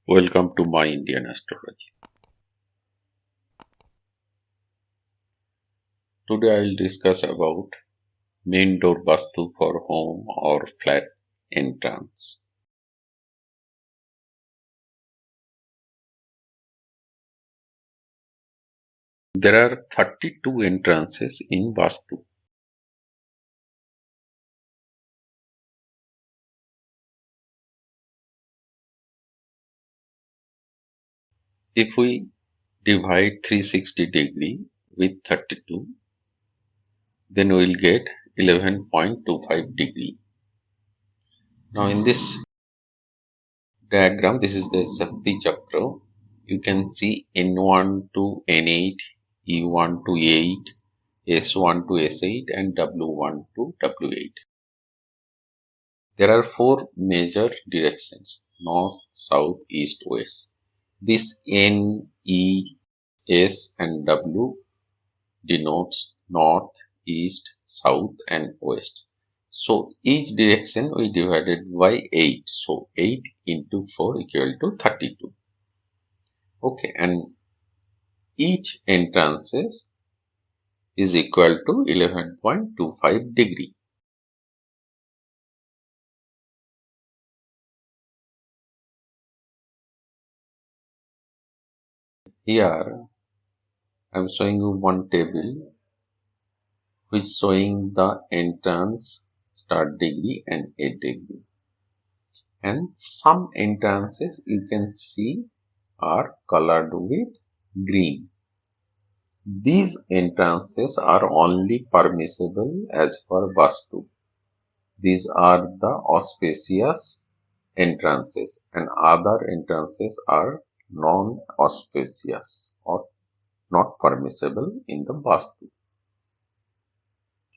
Welcome to my Indian astrology. Today I will discuss about main door Vastu for home or flat entrance. There are 32 entrances in Vastu. If we divide 360° with 32, then we will get 11.25°. Now in this diagram, this is the Shakti Chakra. You can see N1 to N8, E1 to E8, S1 to S8 and W1 to W8. There are four major directions: north, south, east, west. This N, E, S and W denotes north, east, south and west. So each direction we divided by 8. So 8 into 4 equal to 32. Okay, and each entrances is equal to 11.25°. Here I am showing you one table which showing the entrance start degree and end degree. And some entrances you can see are colored with green. These entrances are only permissible as per Vastu. These are the auspicious entrances and other entrances are non-auspicious or not permissible in the Vastu.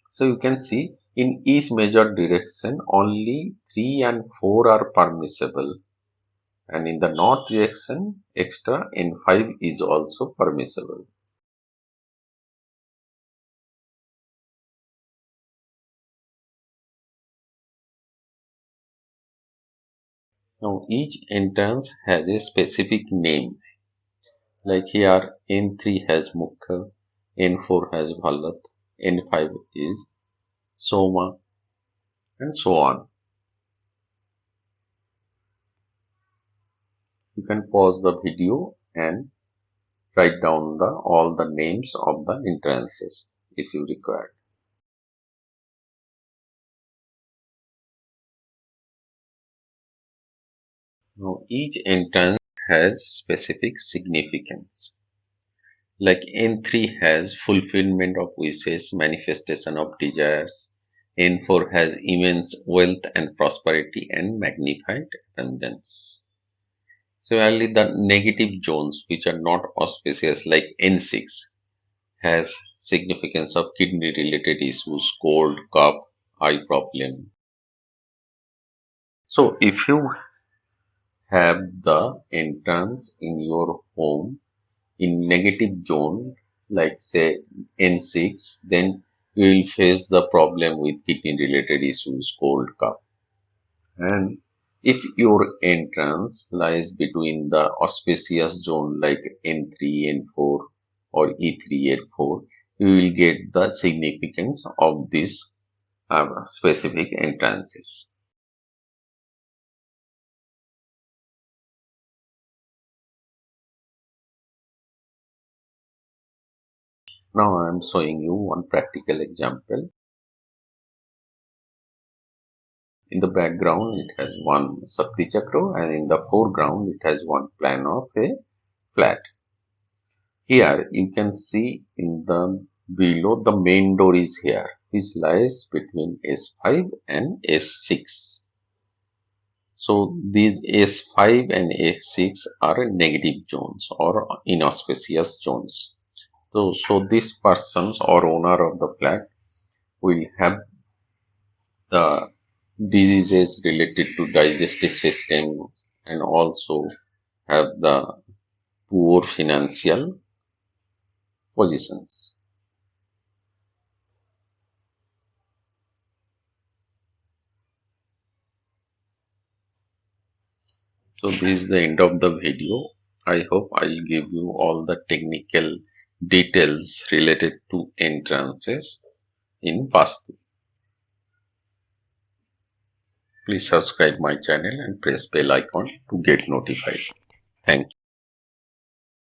So you can see in each major direction only 3 and 4 are permissible, and in the north direction extra N5 is also permissible. Now each entrance has a specific name, like here N3 has Mukha, N4 has Bhalat, N5 is Soma and so on. You can pause the video and write down all the names of the entrances if you require. Now each entrance has specific significance. Like N3 has fulfillment of wishes, manifestation of desires. N4 has immense wealth and prosperity and magnified abundance. Similarly, the negative zones which are not auspicious like N6 has significance of kidney related issues, cold, cough, eye problem. So if you have the entrance in your home in negative zone, like say N6, then you will face the problem with kidney related issues, cold, cough. And if your entrance lies between the auspicious zone like N3, N4 or E3, N4, you will get the significance of these specific entrances. Now I am showing you one practical example. In the background, it has one Shakti Chakra, and in the foreground, it has one plan of a flat. Here, you can see in the below the main door is here, which lies between S5 and S6. So these S5 and S6 are negative zones or inauspicious zones. So this person or owner of the flat will have the diseases related to digestive system and also have the poor financial positions. So this is the end of the video. I hope I'll give you all the technical details related to entrances in Vastu. Please subscribe my channel and press bell icon to get notified. Thank you.